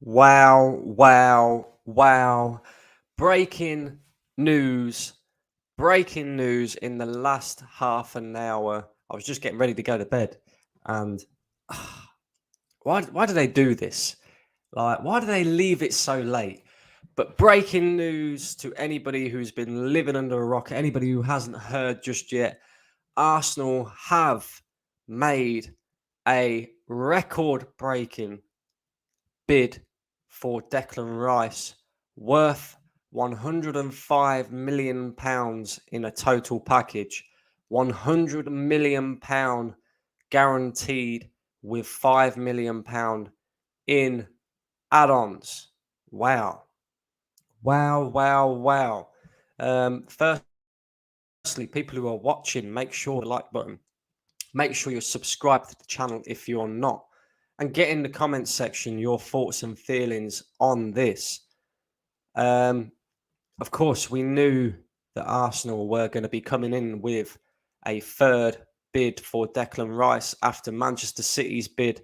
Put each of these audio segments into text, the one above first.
Wow, wow, wow. Breaking news. Breaking news in the last half an hour. I was just getting ready to go to bed. And why do they do this? Like, why do they leave it so late? But breaking news to anybody who's been living under a rock, anybody who hasn't heard just yet, Arsenal have made a record breaking bid for Declan Rice worth £105 million in a total package. £100 million guaranteed with £5 million in add-ons. Wow. Wow, wow, wow. Firstly, people who are watching, make sure the like button. Make sure you're subscribed to the channel if you're not. And get in the comments section your thoughts and feelings on this. Of course, we knew that Arsenal were going to be coming in with a third bid for Declan Rice after Manchester City's bid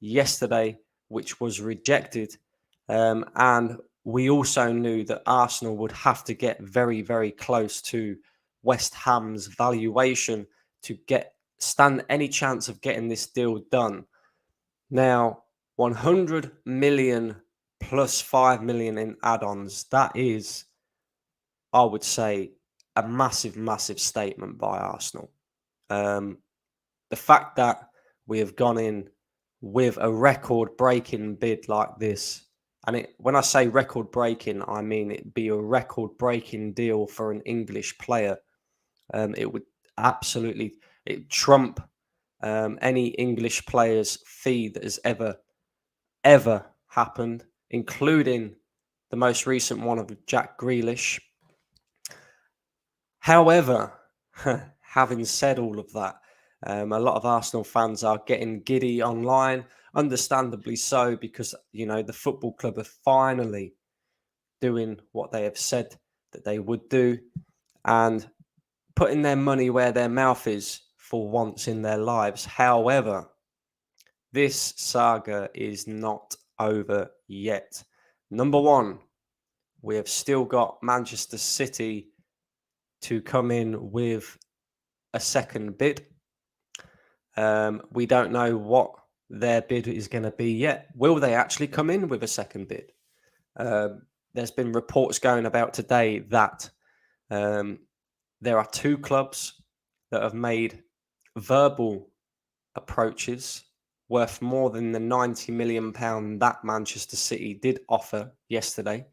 yesterday, which was rejected. And we also knew that Arsenal would have to get very, very close to West Ham's valuation to stand any chance of getting this deal done. Now, 100 million plus 5 million in add-ons, that is, I would say, a massive, massive statement by Arsenal. The fact that we have gone in with a record-breaking bid like this, and when I say record-breaking, I mean it'd be a record-breaking deal for an English player. It would absolutely trump any English player's fee that has ever happened, including the most recent one of Jack Grealish. However, having said all of that, a lot of Arsenal fans are getting giddy online, understandably so, because the football club are finally doing what they have said that they would do, and putting their money where their mouth is for once in their lives. However, this saga is not over yet. Number one, we have still got Manchester City to come in with a second bid. We don't know what their bid is going to be yet. Will they actually come in with a second bid? There's been reports going about today that there are two clubs that have made verbal approaches worth more than the £90 million that Manchester City did offer yesterday.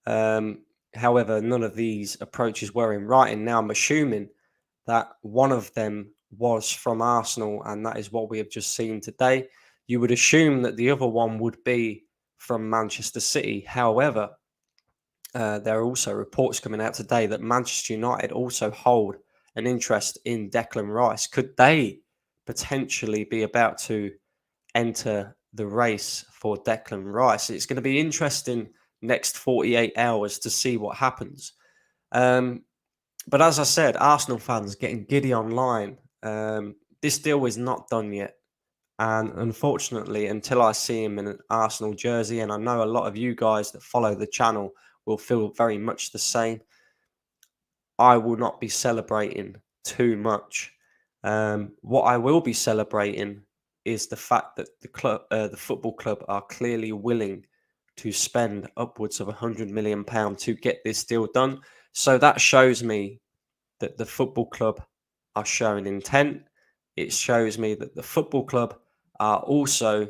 However, none of these approaches were in writing. Now, I'm assuming that one of them was from Arsenal, and that is what we have just seen today. You would assume that the other one would be from Manchester City. However, there are also reports coming out today that Manchester United also hold an interest in Declan Rice. Could they potentially be about to enter the race for Declan Rice? It's going to be interesting next 48 hours to see what happens. But as I said, Arsenal fans getting giddy online. This deal is not done yet. And unfortunately, until I see him in an Arsenal jersey, and I know a lot of you guys that follow the channel will feel very much the same, I will not be celebrating too much. What I will be celebrating is the fact that the football club are clearly willing to spend upwards of £100 million to get this deal done. So that shows me that the football club are showing intent. It shows me that the football club are also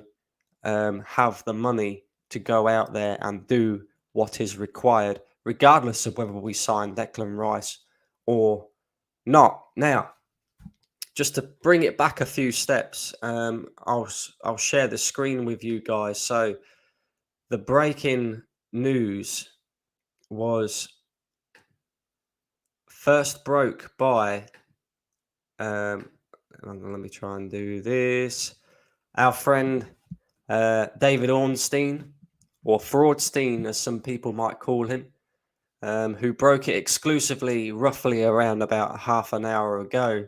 have the money to go out there and do what is required, regardless of whether we sign Declan Rice or not. Now, just to bring it back a few steps, I'll share the screen with you guys. So the breaking news was first broke by let me try and do this. Our friend David Ornstein, or Fraudstein, as some people might call him, who broke it exclusively roughly around about half an hour ago,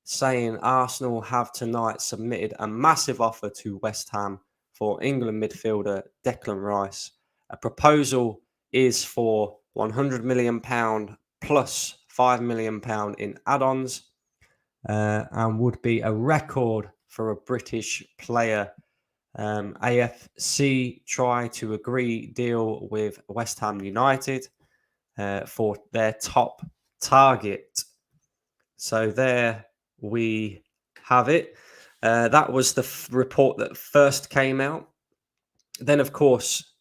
saying Arsenal have tonight submitted a massive offer to West Ham for England midfielder Declan Rice. A proposal is for £100 million plus £5 million in add-ons, and would be a record for a British player. AFC try to agree deal with West Ham United for their top target. So there we have it. That was the report that first came out. Then, of course,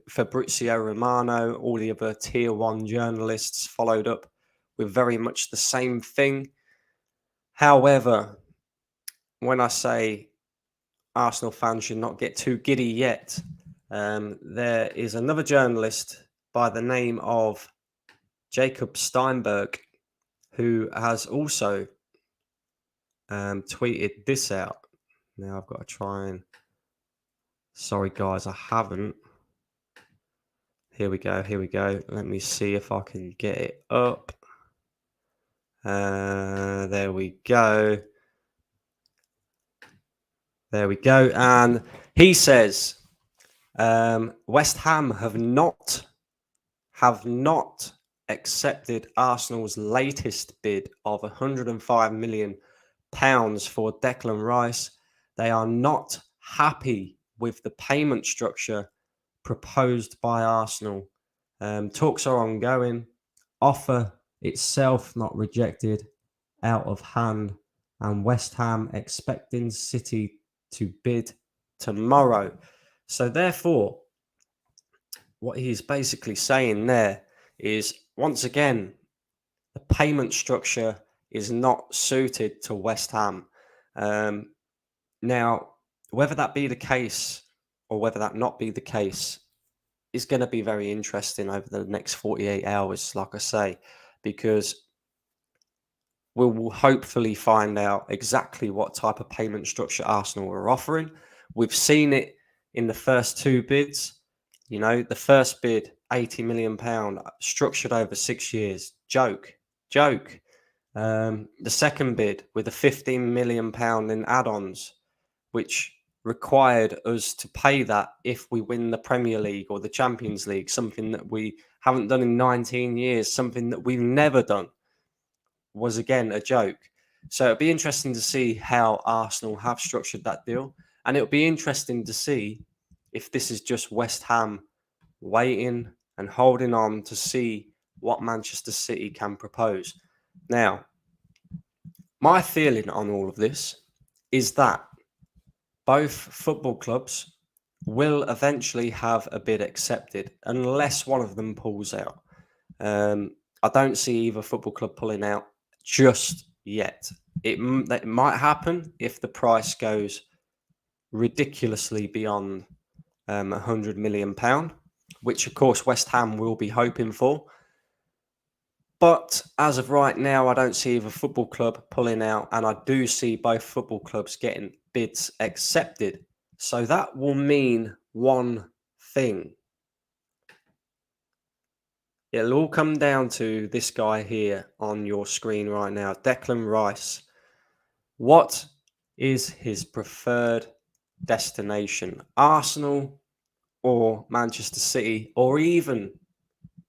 Fabrizio Romano, all the other tier 1 journalists followed up with very much the same thing. However, when I say Arsenal fans should not get too giddy yet, there is another journalist by the name of Jacob Steinberg who has also tweeted this out. Now I've got to try and... Sorry, guys, I haven't. Here we go. Let me see if I can get it up. There we go. And he says, West Ham have not accepted Arsenal's latest bid of £105 million for Declan Rice. They are not happy with the payment structure proposed by Arsenal. Talks are ongoing. Offer itself not rejected, out of hand, and West Ham expecting City to bid tomorrow. So therefore, what he's basically saying there is, once again, the payment structure is not suited to West Ham. Now, whether that be the case or whether that not be the case is going to be very interesting over the next 48 hours, like I say, because we will hopefully find out exactly what type of payment structure Arsenal are offering. We've seen it in the first two bids. The first bid, £80 million, structured over 6 years. Joke. The second bid with a £15 million in add-ons, which required us to pay that if we win the Premier League or the Champions League, something that we haven't done in 19 years, something that we've never done, was again a joke. So it'll be interesting to see how Arsenal have structured that deal. And it'll be interesting to see if this is just West Ham waiting and holding on to see what Manchester City can propose. Now, my feeling on all of this is that both football clubs will eventually have a bid accepted unless one of them pulls out. I don't see either football club pulling out just yet. It might happen if the price goes ridiculously beyond £100 million, which of course West Ham will be hoping for. But as of right now, I don't see either football club pulling out, and I do see both football clubs getting bids accepted. So that will mean one thing. It'll all come down to this guy here on your screen right now, Declan Rice. What is his preferred destination? Arsenal or Manchester City, or even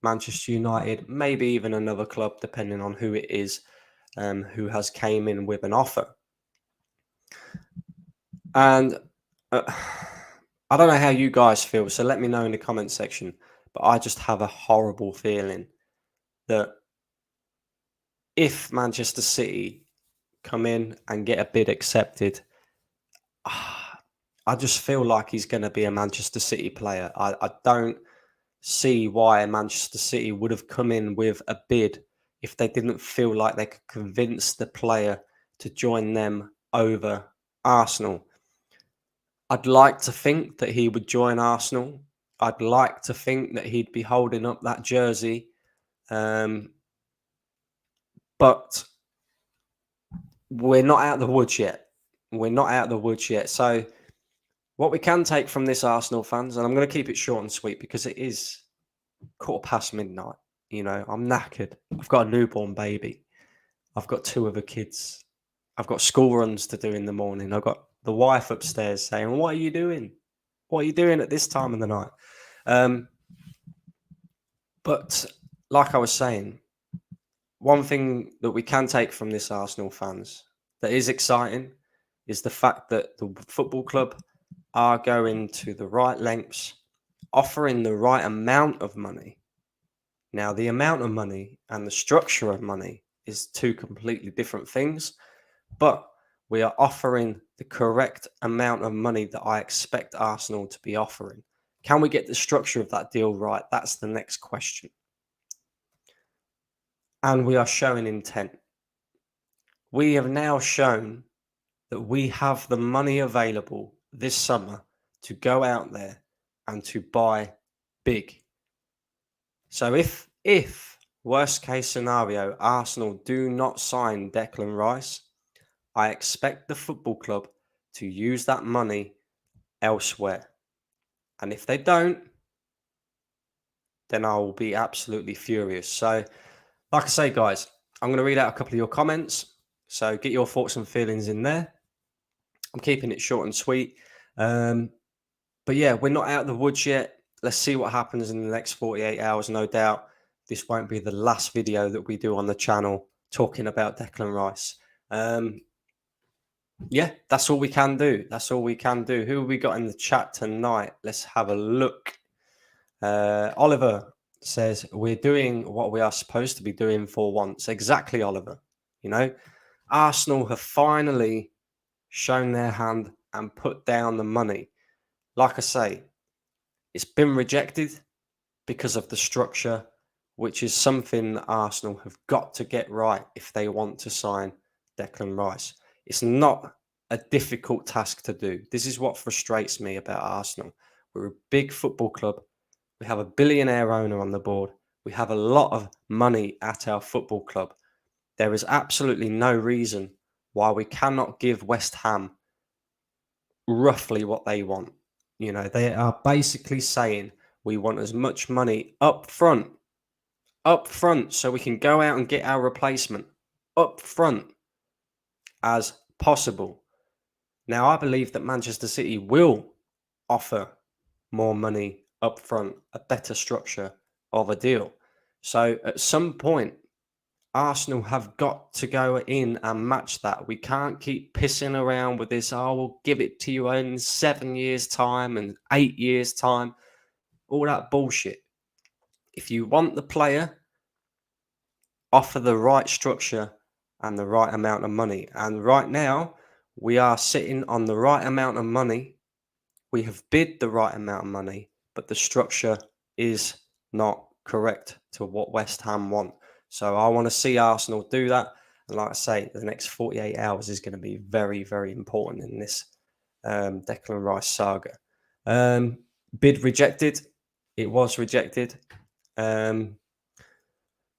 Manchester United, maybe even another club, depending on who it is who has came in with an offer. And I don't know how you guys feel, so let me know in the comment section. But I just have a horrible feeling that if Manchester City come in and get a bid accepted, I just feel like he's going to be a Manchester City player. I don't see why Manchester City would have come in with a bid if they didn't feel like they could convince the player to join them over Arsenal. I'd like to think that he would join Arsenal. I'd like to think that he'd be holding up that jersey. But we're not out of the woods yet. So what we can take from this, Arsenal fans, and I'm going to keep it short and sweet because it is midnight. I'm knackered. I've got a newborn baby. I've got two other kids. I've got school runs to do in the morning. I've got the wife upstairs saying, "What are you doing?" What are you doing at this time of the night? But like I was saying, one thing that we can take from this Arsenal fans that is exciting is the fact that the football club are going to the right lengths, offering the right amount of money. Now, the amount of money and the structure of money is two completely different things, but we are offering the correct amount of money that I expect Arsenal to be offering. Can we get the structure of that deal right? That's the next question. And we are showing intent. We have now shown that we have the money available this summer to go out there and to buy big. So if worst case scenario, Arsenal do not sign Declan Rice, I expect the football club to use that money elsewhere. And if they don't, then I will be absolutely furious. So, like I say, guys, I'm going to read out a couple of your comments. So get your thoughts and feelings in there. I'm keeping it short and sweet. But yeah, we're not out of the woods yet. Let's see what happens in the next 48 hours. No doubt this won't be the last video that we do on the channel talking about Declan Rice. Yeah, that's all we can do. That's all we can do. Who have we got in the chat tonight? Let's have a look. Oliver says, we're doing what we are supposed to be doing for once. Exactly, Oliver. You know, Arsenal have finally shown their hand and put down the money. Like I say, it's been rejected because of the structure, which is something that Arsenal have got to get right if they want to sign Declan Rice. It's not a difficult task to do. This is what frustrates me about Arsenal. We're a big football club. We have a billionaire owner on the board. We have a lot of money at our football club. There is absolutely no reason why we cannot give West Ham roughly what they want. You know, they are basically saying we want as much money up front, so we can go out and get our replacement up front as possible. Now, I believe that Manchester City will offer more money up front, a better structure of a deal. So at some point, Arsenal have got to go in and match that. We can't keep pissing around with this, oh, we'll give it to you in 7 years' time and 8 years' time. All that bullshit. If you want the player, offer the right structure and the right amount of money. And right now, we are sitting on the right amount of money. We have bid the right amount of money, but the structure is not correct to what West Ham want. So I want to see Arsenal do that. And like I say, the next 48 hours is going to be very, very important in this Declan Rice saga. Bid rejected. It was rejected.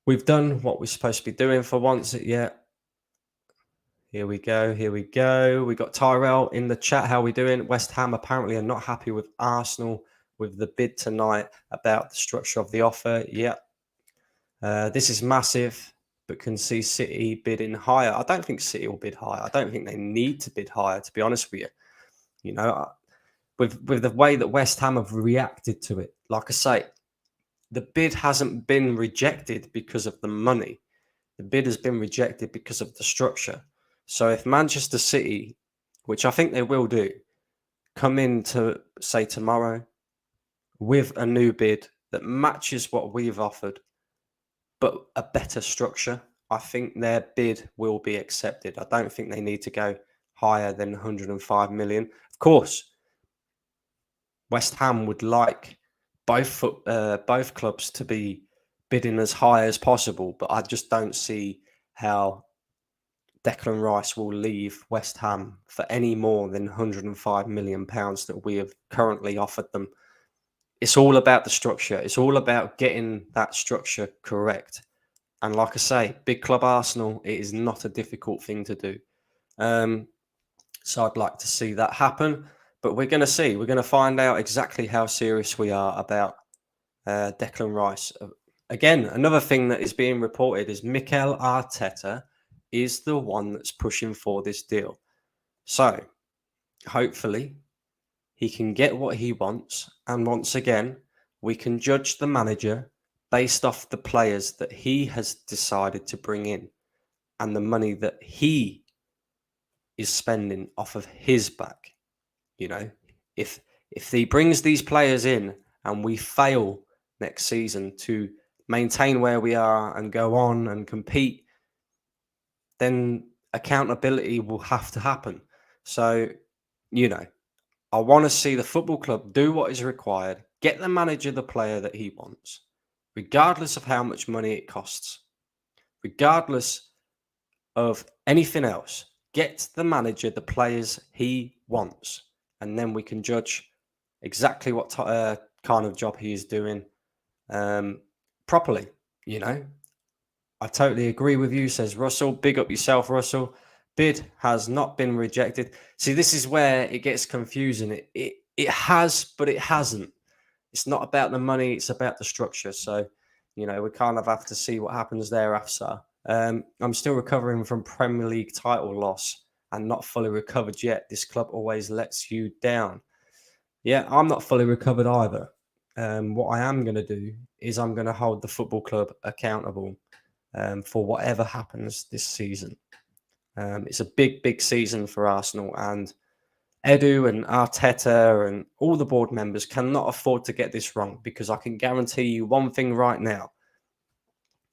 We've done what we're supposed to be doing for once. Yeah. Here we go. Here we go. We got Tyrell in the chat. How are we doing? West Ham apparently are not happy with Arsenal with the bid tonight about the structure of the offer. Yeah. This is massive, but can see City bidding higher. I don't think City will bid higher. I don't think they need to bid higher, to be honest with you. You know, with the way that West Ham have reacted to it, like I say, the bid hasn't been rejected because of the money. The bid has been rejected because of the structure. So if Manchester City, which I think they will do, come in to say tomorrow with a new bid that matches what we've offered, but a better structure, I think their bid will be accepted. I don't think they need to go higher than 105 million. Of course, West Ham would like both clubs to be bidding as high as possible, but I just don't see how Declan Rice will leave West Ham for any more than £105 million that we have currently offered them. It's all about the structure. It's all about getting that structure correct. And like I say, big club Arsenal, it is not a difficult thing to do. So I'd like to see that happen. But we're going to see. We're going to find out exactly how serious we are about Declan Rice. Again, another thing that is being reported is Mikel Arteta is the one that's pushing for this deal. So hopefully he can get what he wants. And once again, we can judge the manager based off the players that he has decided to bring in and the money that he is spending off of his back. You know, if he brings these players in and we fail next season to maintain where we are and go on and compete, then accountability will have to happen. So, you know, I want to see the football club do what is required, get the manager the player that he wants, regardless of how much money it costs, regardless of anything else. Get the manager the players he wants, and then we can judge exactly what kind of job he is doing properly. You know, I totally agree with you, says Russell. Big up yourself, Russell. Bid has not been rejected. See, this is where it gets confusing. It has, but it hasn't. It's not about the money, it's about the structure. So, you know, we kind of have to see what happens there after. I'm still recovering from Premier League title loss and not fully recovered yet. This club always lets you down. Yeah, I'm not fully recovered either. What I am going to do is I'm going to hold the football club accountable for whatever happens this season. It's a big, big season for Arsenal, and Edu and Arteta and all the board members cannot afford to get this wrong, because I can guarantee you one thing right now.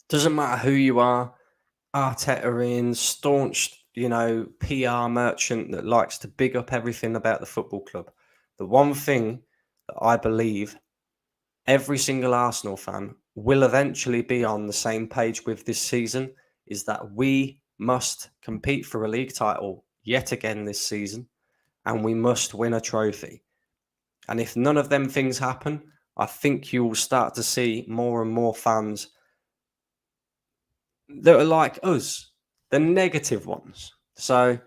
Doesn't matter who you are, Arteta in, staunch, PR merchant that likes to big up everything about the football club. The one thing that I believe every single Arsenal fan will eventually be on the same page with this season is that we must compete for a league title yet again this season, and we must win a trophy. And if none of them things happen, I think you will start to see more and more fans that are like us, the negative ones. So,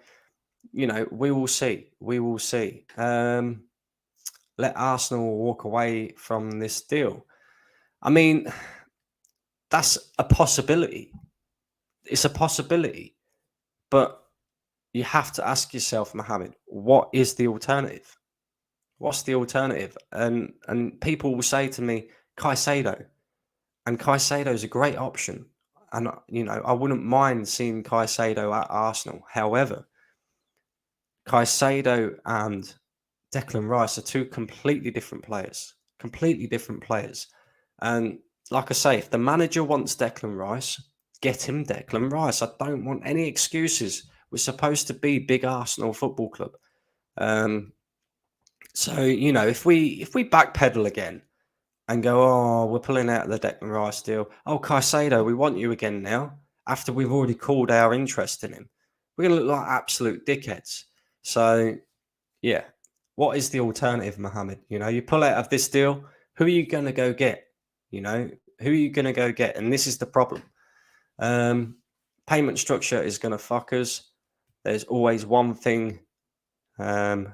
we will see. We will see. Let Arsenal walk away from this deal. I mean, that's a possibility. It's a possibility. But you have to ask yourself, Mohammed, what is the alternative? What's the alternative? And people will say to me, Caicedo. And Caicedo is a great option. And, I wouldn't mind seeing Caicedo at Arsenal. However, Caicedo and Declan Rice are two completely different players. Completely different players. And like I say, if the manager wants Declan Rice, get him Declan Rice. I don't want any excuses. We're supposed to be big Arsenal Football Club. So, if we backpedal again and go, oh, we're pulling out the Declan Rice deal. Oh, Caicedo, we want you again now, after we've already called our interest in him. We're going to look like absolute dickheads. So, yeah. What is the alternative, Mohammed? You pull out of this deal, who are you going to go get? Who are you going to go get? And this is the problem. Payment structure is going to fuck us. There's always one thing. Amory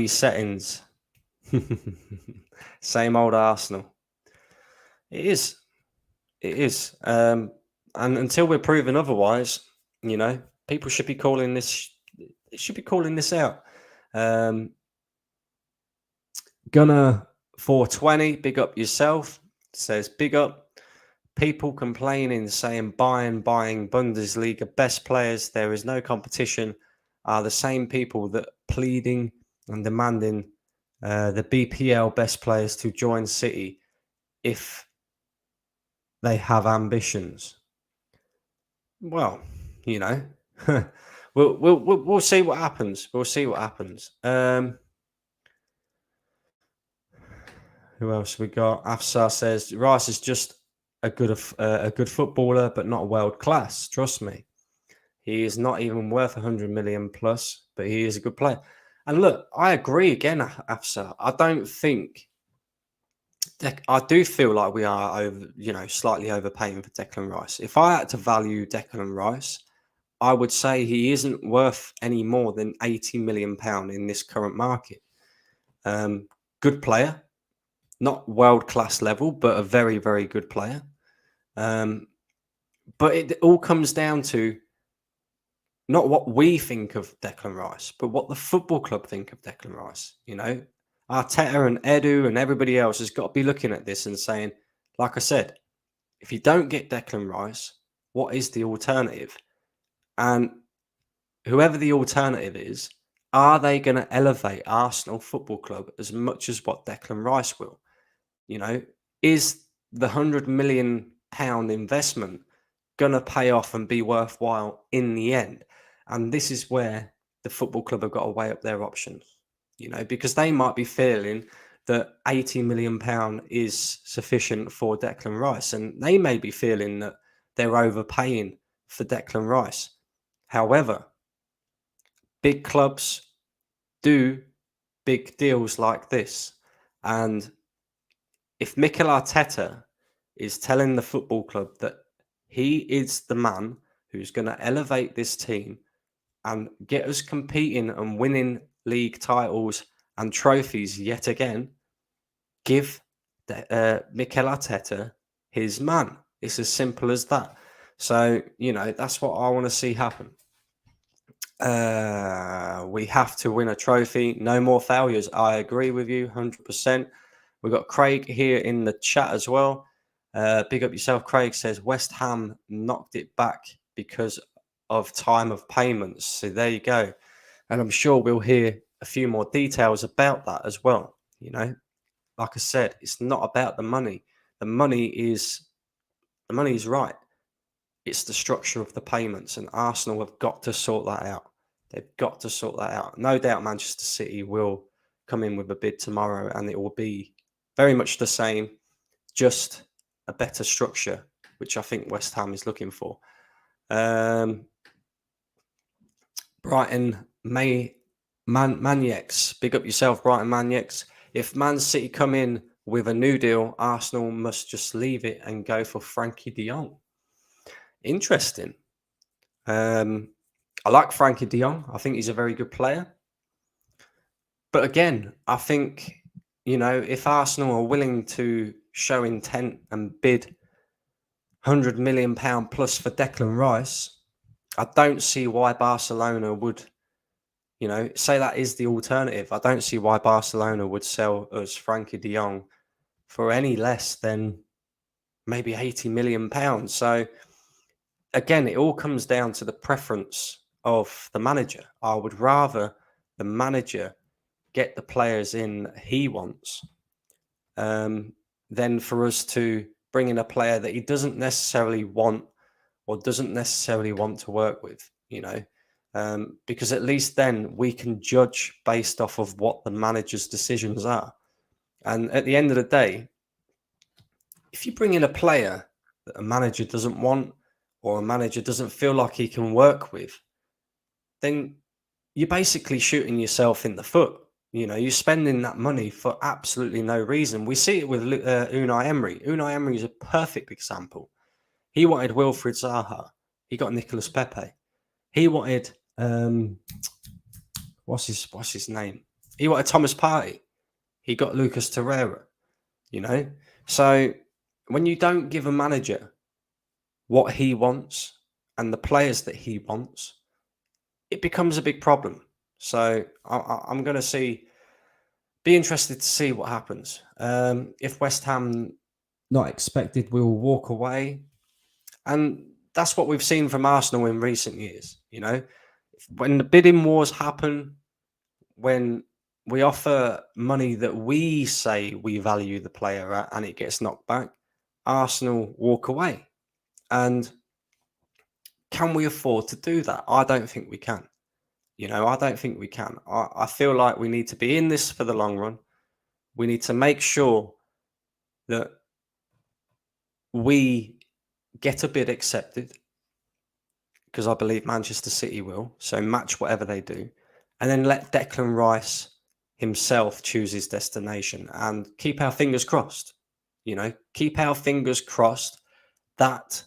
settings. Same old Arsenal. It is. It is. And until we're proven otherwise, people should be calling this. It should be calling this out. Gunner 420, big up yourself. Says big up. People complaining, saying buying Bundesliga best players. There is no competition. Are the same people that pleading and demanding the BPL best players to join City if they have ambitions. Well, we'll see what happens. We'll see what happens. Who else we got? Afsar says Rice is just a good footballer, but not world class. Trust me, he is not even worth 100 million plus, but he is a good player. And look, I agree again, Afsar. I don't think. I do feel like we are slightly overpaying for Declan Rice. If I had to value Declan Rice, I would say he isn't worth any more than £80 million in this current market. Good player, not world-class level, but a very, very good player. But it all comes down to not what we think of Declan Rice, but what the football club think of Declan Rice. Arteta and Edu and everybody else has got to be looking at this and saying, like I said, if you don't get Declan Rice, what is the alternative? And whoever the alternative is, are they going to elevate Arsenal Football Club as much as what Declan Rice will? You know, is the £100 million investment going to pay off and be worthwhile in the end? And this is where the football club have got to weigh up their options, because they might be feeling that £80 million is sufficient for Declan Rice, and they may be feeling that they're overpaying for Declan Rice. However, big clubs do big deals like this. And if Mikel Arteta is telling the football club that he is the man who's going to elevate this team and get us competing and winning league titles and trophies yet again, give Mikel Arteta his man. It's as simple as that. So, that's what I want to see happen. We have to win a trophy. No more failures. I agree with you 100%. We've got Craig here in the chat as well. Big up yourself. Craig says West Ham knocked it back because of time of payments. So there you go. And I'm sure we'll hear a few more details about that as well. Like I said, it's not about the money. The money is right. It's the structure of the payments, and Arsenal have got to sort that out. They've got to sort that out. No doubt Manchester City will come in with a bid tomorrow, and it will be very much the same, just a better structure, which I think West Ham is looking for. Brighton Maniacs. Big up yourself, Brighton Maniacs. If Man City come in with a new deal, Arsenal must just leave it and go for Frankie de Jong. Interesting. I like Frankie de Jong. I think he's a very good player. But again, I think, if Arsenal are willing to show intent and bid £100 million plus for Declan Rice, I don't see why Barcelona would, say that is the alternative. I don't see why Barcelona would sell us Frankie de Jong for any less than maybe £80 million. So again, it all comes down to the preference of the manager. I would rather the manager get the players in he wants than for us to bring in a player that he doesn't necessarily want or doesn't necessarily want to work with, because at least then we can judge based off of what the manager's decisions are. And at the end of the day, if you bring in a player that a manager doesn't want or a manager doesn't feel like he can work with, then you're basically shooting yourself in the foot. You're spending that money for absolutely no reason. We see it with Unai Emery. Unai Emery is a perfect example. He wanted Wilfried Zaha. He got Nicolas Pepe. He wanted what's his name? He wanted Thomas Partey. He got Lucas Torreira. So when you don't give a manager what he wants and the players that he wants, it becomes a big problem. So I'm going to be interested to see what happens. If West Ham, not expected, will walk away. And that's what we've seen from Arsenal in recent years. When the bidding wars happen, when we offer money that we say we value the player at and it gets knocked back, Arsenal walk away. And can we afford to do that? I don't think we can. I don't think we can. I feel like we need to be in this for the long run. We need to make sure that we get a bid accepted, because I believe Manchester City will. So match whatever they do. And then let Declan Rice himself choose his destination and keep our fingers crossed. Keep our fingers crossed that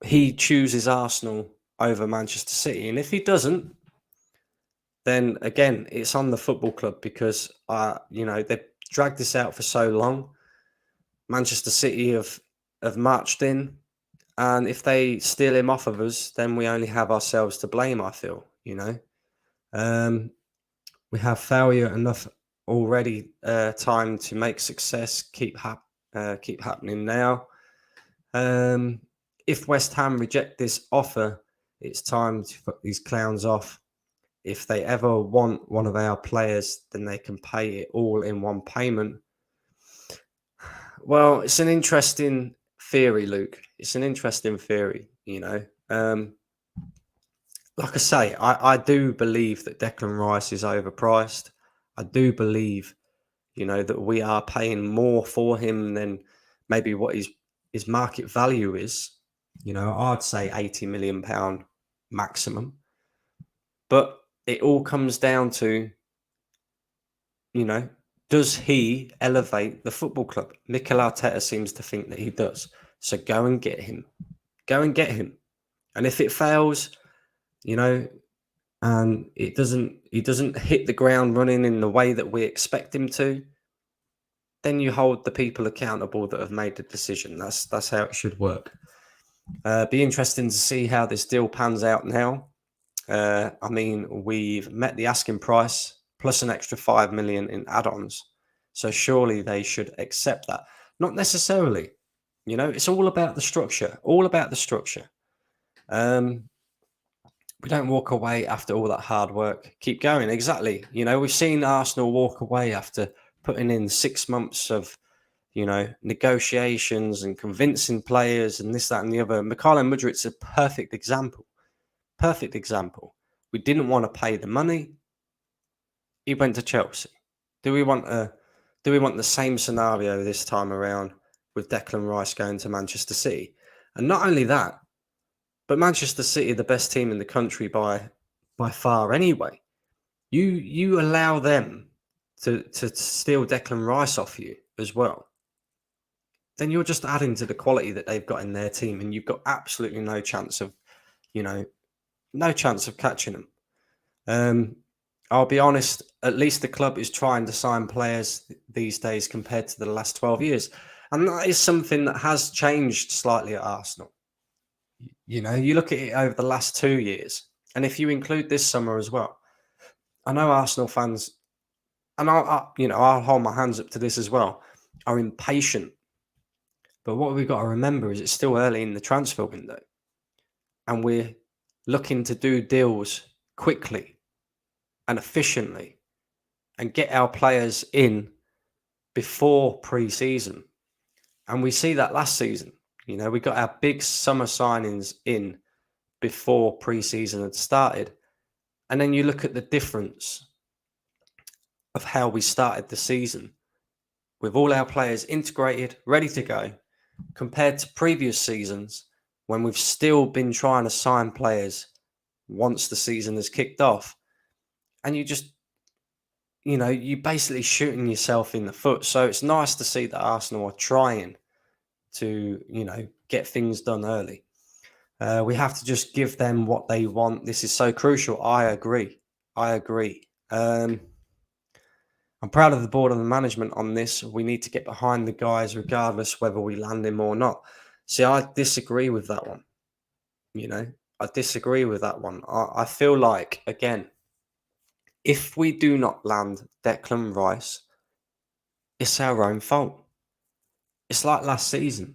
he chooses Arsenal over Manchester City. And if he doesn't, then again, it's on the football club, because they've dragged this out for so long. Manchester City have marched in And if they steal him off of us, then we only have ourselves to blame, I feel, Um, we have failure enough already, time to make success keep happening now. If West Ham reject this offer, it's time to put these clowns off. If they ever want one of our players, then they can pay it all in one payment. Well, it's an interesting theory, Luke. It's an interesting theory, Like I say, I do believe that Declan Rice is overpriced. I do believe, that we are paying more for him than maybe what his market value is. I'd say £80 million maximum. But it all comes down to, you know, does he elevate the football club? Mikel Arteta seems to think that he does. So go and get him. Go and get him. And if it fails, and he doesn't hit the ground running in the way that we expect him to, then you hold the people accountable that have made the decision. That's how it should work. Be interesting to see how this deal pans out now. I mean, we've met the asking price plus an extra 5 million in add-ons. So surely they should accept that. Not necessarily. It's all about the structure. All about the structure. We don't walk away after all that hard work. Keep going. Exactly. We've seen Arsenal walk away after putting in 6 months of, negotiations and convincing players and this, that, and the other. Mikhailo Mudrik's a perfect example. Perfect example. We didn't want to pay the money. He went to Chelsea. Do we want the same scenario this time around with Declan Rice going to Manchester City? And not only that, but Manchester City are the best team in the country by far anyway. You allow them to steal Declan Rice off you as well, then you're just adding to the quality that they've got in their team, and you've got absolutely no chance of, no chance of catching them. I'll be honest, at least the club is trying to sign players these days compared to the last 12 years. And that is something that has changed slightly at Arsenal. You look at it over the last 2 years, and if you include this summer as well, I know Arsenal fans, and I'll hold my hands up to this as well, are impatient. But what we've got to remember is it's still early in the transfer window, and we're looking to do deals quickly and efficiently and get our players in before pre-season. And we see that last season. We got our big summer signings in before pre-season had started. And then you look at the difference of how we started the season with all our players integrated, ready to go, compared to previous seasons when we've still been trying to sign players once the season has kicked off. And you're basically shooting yourself in the foot. So it's nice to see that Arsenal are trying to, get things done early. We have to just give them what they want. This is so crucial. I agree. I'm proud of the board and the management on this. We need to get behind the guys regardless whether we land him or not. See, I disagree with that one. I disagree with that one. I feel like, again, if we do not land Declan Rice, it's our own fault. It's like last season.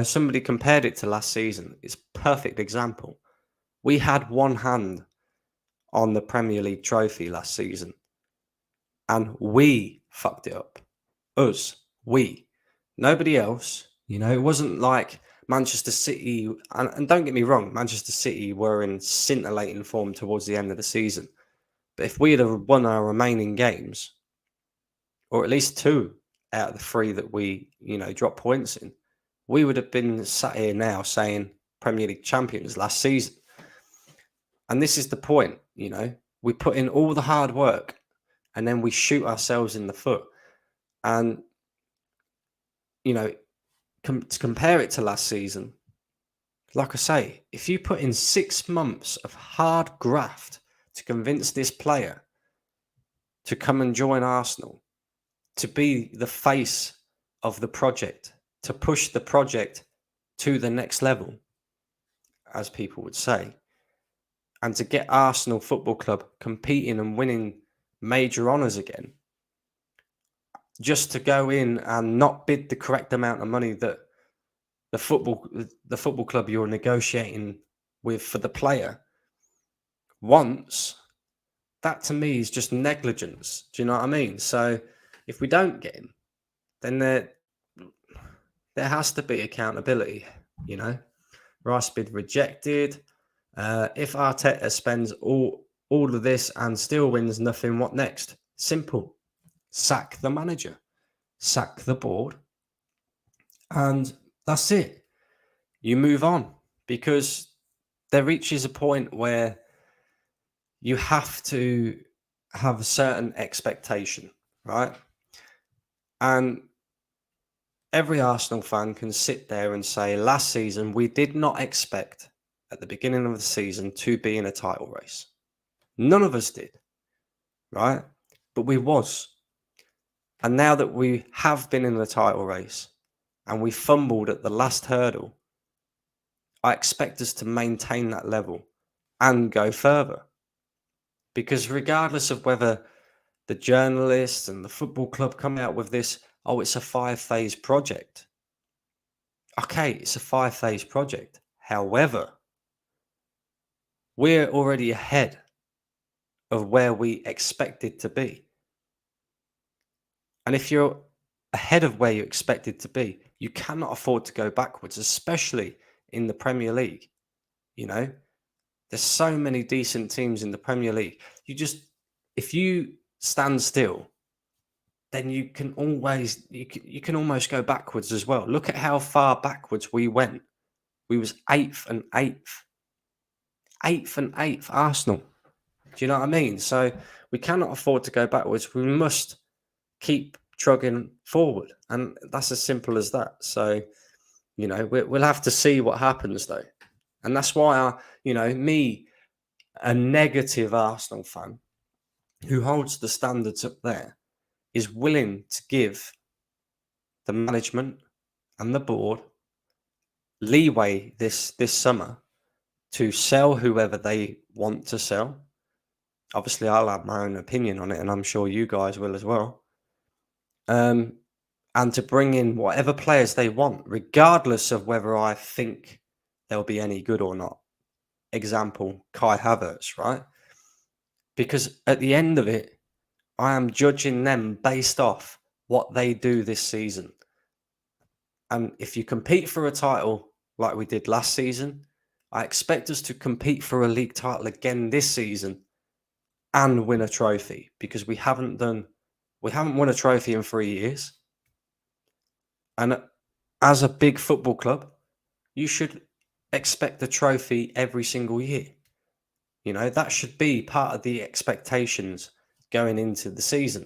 Somebody compared it to last season. It's a perfect example. We had one hand on the Premier League trophy last season, and we fucked it up. Us. We. Nobody else. It wasn't like Manchester City, and don't get me wrong, Manchester City were in scintillating form towards the end of the season. But if we had won our remaining games, or at least 2 out of the 3 that we, dropped points in, we would have been sat here now saying Premier League champions last season. And this is the point, we put in all the hard work and then we shoot ourselves in the foot. And, to compare it to last season, like I say, if you put in 6 months of hard graft to convince this player to come and join Arsenal, to be the face of the project, to push the project to the next level, as people would say, and to get Arsenal Football Club competing and winning major honours again, just to go in and not bid the correct amount of money that the football club you're negotiating with for the player wants, that to me is just negligence. Do you know what I mean? So if we don't get him, then there has to be accountability, you know. Rice bid rejected. If Arteta spends all of this and still wins nothing, what next? Simple. Sack the manager, sack the board, and that's it. You move on, because there reaches a point where you have to have a certain expectation, right? And every Arsenal fan can sit there and say, last season, we did not expect at the beginning of the season to be in a title race. None of us did, right? But we was. And now that we have been in the title race and we fumbled at the last hurdle, I expect us to maintain that level and go further. Because regardless of whether the journalists and the football club come out with this, oh, it's a 5-phase project. Okay, it's a 5-phase project. However, we're already ahead of where we expected to be. And if you're ahead of where you expected to be, you cannot afford to go backwards, especially in the Premier League. You know, there's so many decent teams in the Premier League. If you stand still, then you can almost go backwards as well. Look at how far backwards we went. We was 8th and 8th. 8th and 8th, Arsenal. Do you know what I mean? So we cannot afford to go backwards. We must keep trugging forward. And that's as simple as that. So, you know, we'll have to see what happens, though. And that's why, me, a negative Arsenal fan who holds the standards up there, is willing to give the management and the board leeway this summer to sell whoever they want to sell. Obviously, I'll have my own opinion on it, and I'm sure you guys will as well. And to bring in whatever players they want, regardless of whether I think they'll be any good or not. Example, Kai Havertz, right? Because at the end of it, I am judging them based off what they do this season. And if you compete for a title like we did last season, I expect us to compete for a league title again this season and win a trophy, because we haven't won a trophy in 3 years. And as a big football club, you should expect a trophy every single year. You know, that should be part of the expectations going into the season.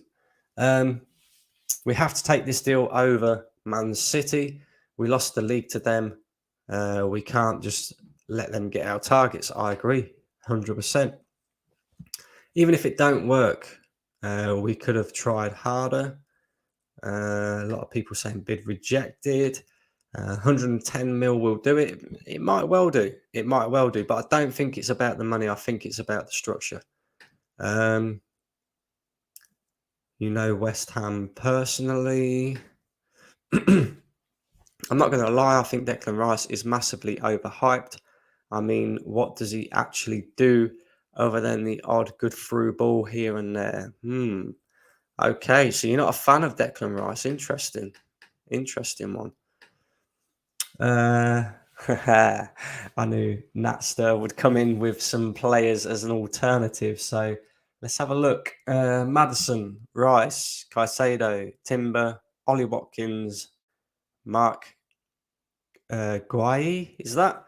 We have to take this deal over Man City. We lost the league to them. We can't just let them get our targets. I agree, 100%. Even if it don't work, we could have tried harder. A lot of people saying bid rejected. 110 mil will do it. It might well do. It might well do. But I don't think it's about the money. I think it's about the structure. West Ham personally. I'm not going to lie. I think Declan Rice is massively overhyped. I mean, what does he actually do other than the odd good through ball here and there? Okay, so you're not a fan of Declan Rice. Interesting one. I knew Natster would come in with some players as an alternative. So let's have a look. Maddison, Rice, Caicedo, Timber, Ollie Watkins, Mark Guai, is that?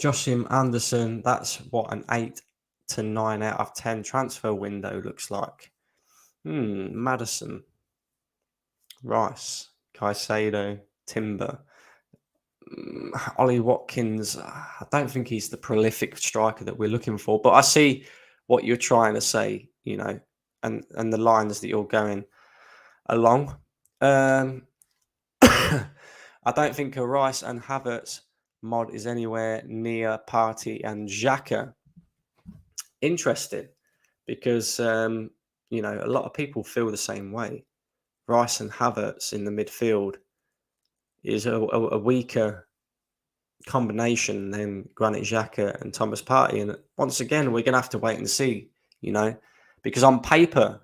Joshim Anderson. That's what an 8 to 9 out of 10 transfer window looks like. Maddison, Rice, Caicedo, Timber. Ollie Watkins, I don't think he's the prolific striker that we're looking for, but I see what you're trying to say, and the lines that you're going along. I don't think a Rice and Havertz mod is anywhere near Partey and Xhaka. Interesting, because a lot of people feel the same way. Rice and Havertz in the midfield is a weaker combination than Granit Xhaka and Thomas Partey. And once again, we're going to have to wait and see, because on paper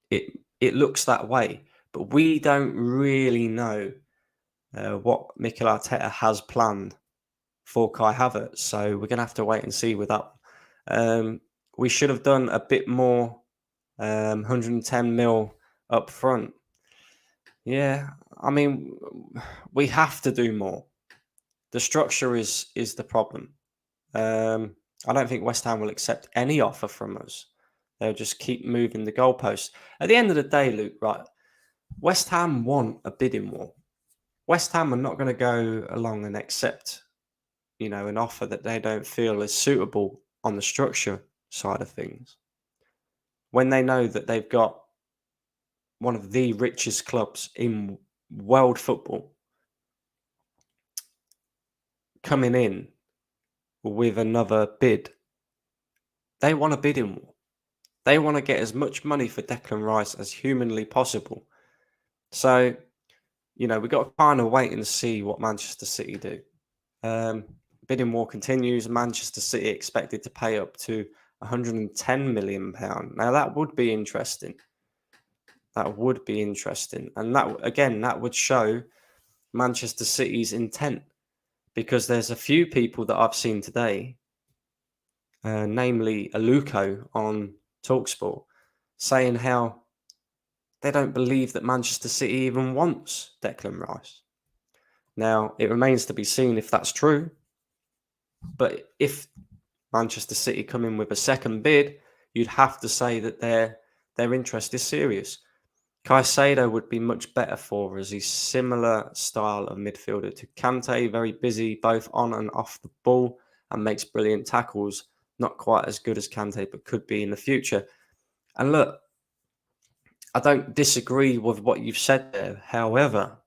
it looks that way, but we don't really know what Mikel Arteta has planned for Kai Havertz. So we're going to have to wait and see with that. We should have done a bit more, 110 mil up front. Yeah, I mean, we have to do more. The structure is the problem. I don't think West Ham will accept any offer from us. They'll just keep moving the goalposts. At the end of the day, Luke, right? West Ham want a bidding war. West Ham are not going to go along and accept, an offer that they don't feel is suitable on the structure side of things. When they know that they've got one of the richest clubs in world football coming in with another bid, they want a bidding war. They want to get as much money for Declan Rice as humanly possible. So, we've got to kind of wait and see what Manchester City do. Bidding war continues. Manchester City expected to pay up to £110 million. Now, that would be interesting. That would be interesting. And that would show Manchester City's intent, because there's a few people that I've seen today, namely Aluko on TalkSport, saying how they don't believe that Manchester City even wants Declan Rice. Now, it remains to be seen if that's true. But if Manchester City come in with a second bid, you'd have to say that their interest is serious. Caicedo would be much better for us. He's similar style of midfielder to Kante, very busy both on and off the ball and makes brilliant tackles. Not quite as good as Kante, but could be in the future. And look, I don't disagree with what you've said there. However,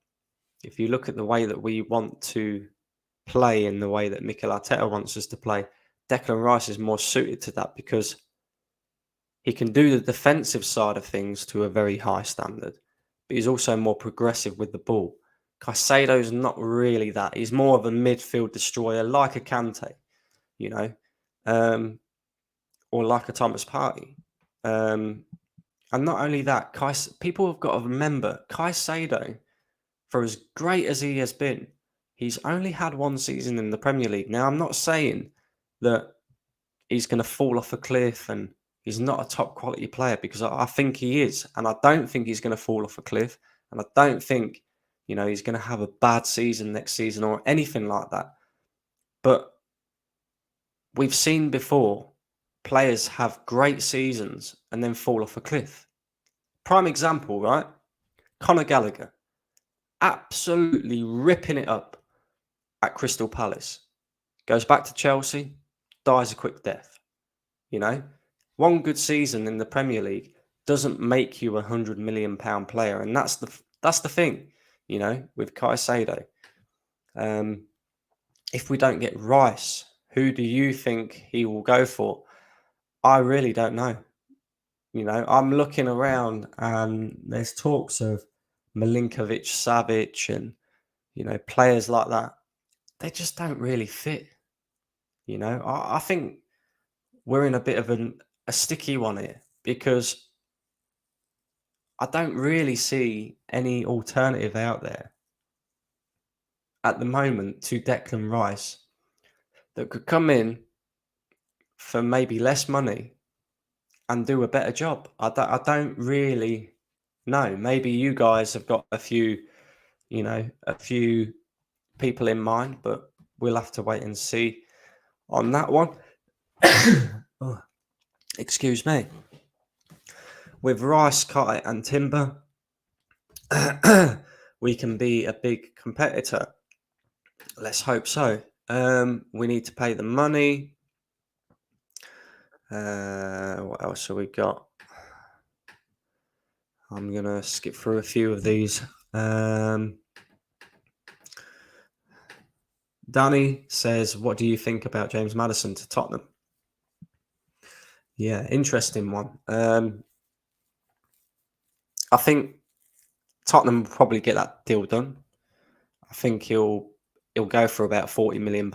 if you look at the way that we want to play and the way that Mikel Arteta wants us to play, Declan Rice is more suited to that, because he can do the defensive side of things to a very high standard, but he's also more progressive with the ball. Caicedo's not really that. He's more of a midfield destroyer, like a Kante, or like a Thomas Partey. And not only that, people have got to remember, Caicedo, for as great as he has been, he's only had one season in the Premier League. Now, I'm not saying that he's going to fall off a cliff and he's not a top quality player, because I think he is. And I don't think he's going to fall off a cliff. And I don't think, he's going to have a bad season next season or anything like that. But we've seen before players have great seasons and then fall off a cliff. Prime example, right? Conor Gallagher, absolutely ripping it up at Crystal Palace. Goes back to Chelsea, dies a quick death. One good season in the Premier League doesn't make you £100 million player, and that's the thing, with Caicedo. If we don't get Rice, who do you think he will go for? I really don't know. I'm looking around and there's talks of Milinkovic, Savic, and players like that. They just don't really fit. I think we're in a bit of a sticky one here, because I don't really see any alternative out there at the moment to Declan Rice that could come in for maybe less money and do a better job. I don't really know. Maybe you guys have got a few people in mind, but we'll have to wait and see on that one. Oh, excuse me. With Rice, Kai, and Timber, we can be a big competitor. Let's hope so. We need to pay the money. What else have we got? I'm going to skip through a few of these. Danny says, what do you think about James Maddison to Tottenham? Yeah, interesting one. I think Tottenham will probably get that deal done. I think he'll go for about £40 million.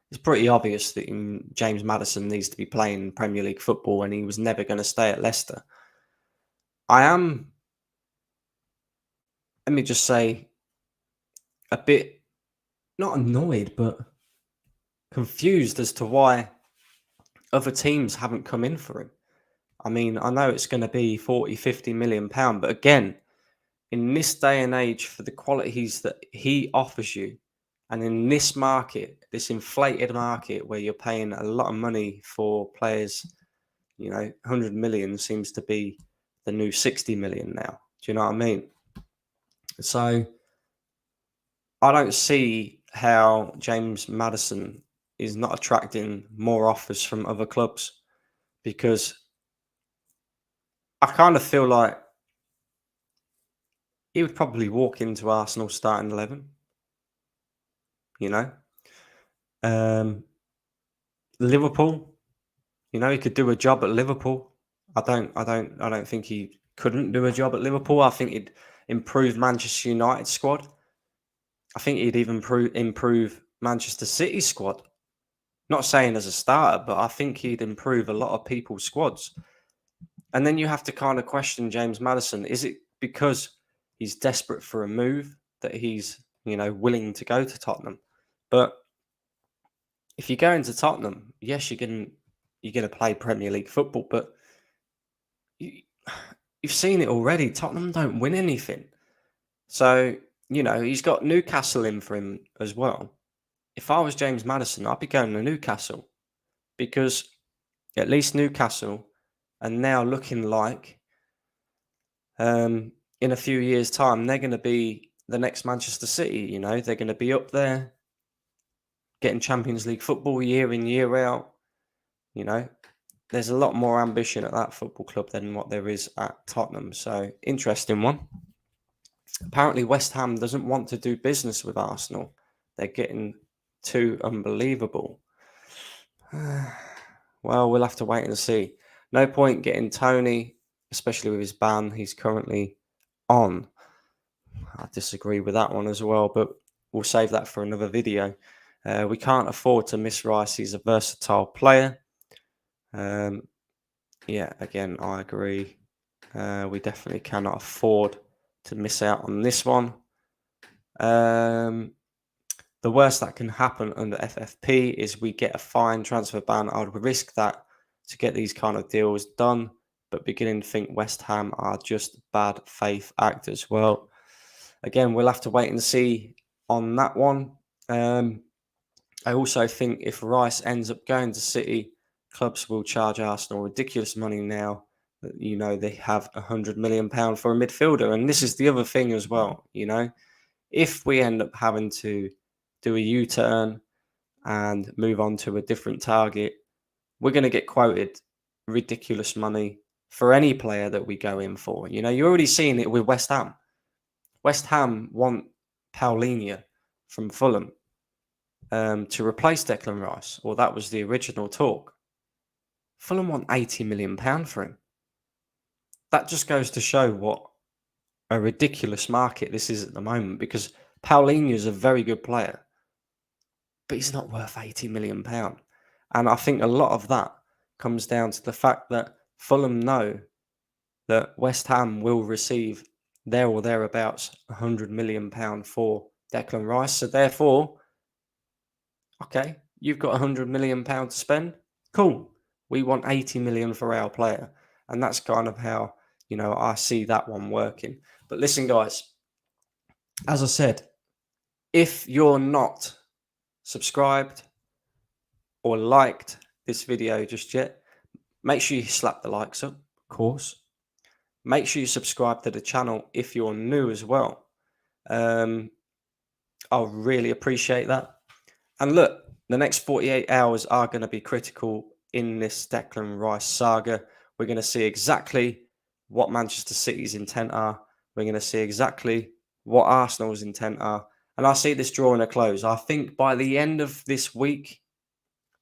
It's pretty obvious that James Maddison needs to be playing Premier League football, and he was never going to stay at Leicester. I am, let me just say, a bit not annoyed, but confused as to why other teams haven't come in for him. I mean, I know it's going to be 40-50 million pound, but again, in this day and age, for the qualities that he offers you, and in this market, this inflated market where you're paying a lot of money for players, 100 million seems to be the new 60 million now. Do you know what I mean? So I don't see how James Maddison is not attracting more offers from other clubs, because I kind of feel like he would probably walk into Arsenal starting 11. Liverpool, he could do a job at Liverpool. I don't think he couldn't do a job at Liverpool. I think he'd improve Manchester United squad. I think he'd even improve Manchester City squad. Not saying as a starter, but I think he'd improve a lot of people's squads. And then you have to kind of question James Maddison. Is it because he's desperate for a move that he's, willing to go to Tottenham? But if you go into Tottenham, yes, you're going to play Premier League football, but you've seen it already. Tottenham don't win anything. So, he's got Newcastle in for him as well. If I was James Maddison, I'd be going to Newcastle, because at least Newcastle are now looking like, in a few years' time, they're going to be the next Manchester City. They're going to be up there getting Champions League football year in, year out. There's a lot more ambition at that football club than what there is at Tottenham. So, interesting one. Apparently, West Ham doesn't want to do business with Arsenal. They're getting too unbelievable. Well, we'll have to wait and see. No point getting Tony, especially with his ban he's currently on. I disagree with that one as well, but we'll save that for another video. We can't afford to miss Rice. He's a versatile player. Yeah, again, I agree. We definitely cannot afford to miss out on this one. The worst that can happen under FFP is we get a fine, transfer ban. I would risk that to get these kind of deals done, but beginning to think West Ham are just bad faith actors. Well, again, we'll have to wait and see on that one. I also think if Rice ends up going to City, clubs will charge Arsenal ridiculous money now that they have £100 million for a midfielder. And this is the other thing as well. If we end up having to do a U-turn and move on to a different target, we're going to get quoted ridiculous money for any player that we go in for. You're already seeing it with West Ham. West Ham want Paulinho from Fulham to replace Declan Rice, or that was the original talk. Fulham want £80 million for him. That just goes to show what a ridiculous market this is at the moment, because Paulinho is a very good player, but he's not worth £80 million. And I think a lot of that comes down to the fact that Fulham know that West Ham will receive there or thereabouts £100 million for Declan Rice. So therefore, okay, you've got £100 million to spend. Cool. We want 80 million for our player. And that's kind of how, I see that one working. But listen, guys, as I said, if you're not subscribed or liked this video just yet, make sure you slap the likes up, of course. Make sure you subscribe to the channel if you're new as well. I'll really appreciate that. And look, the next 48 hours are going to be critical in this Declan Rice saga. We're going to see exactly what Manchester City's intent are. We're going to see exactly what Arsenal's intent are. And I see this drawing a close. I think by the end of this week,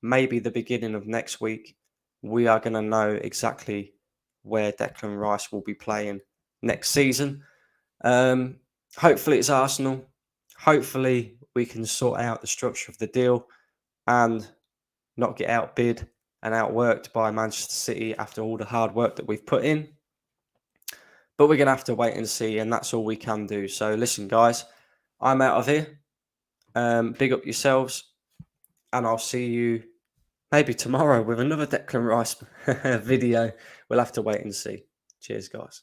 maybe the beginning of next week, we are going to know exactly where Declan Rice will be playing next season. Hopefully it's Arsenal. Hopefully we can sort out the structure of the deal and not get outbid and outworked by Manchester City after all the hard work that we've put in. But we're going to have to wait and see, and that's all we can do. So listen, guys, I'm out of here. Big up yourselves, and I'll see you maybe tomorrow with another Declan Rice video. We'll have to wait and see. Cheers, guys.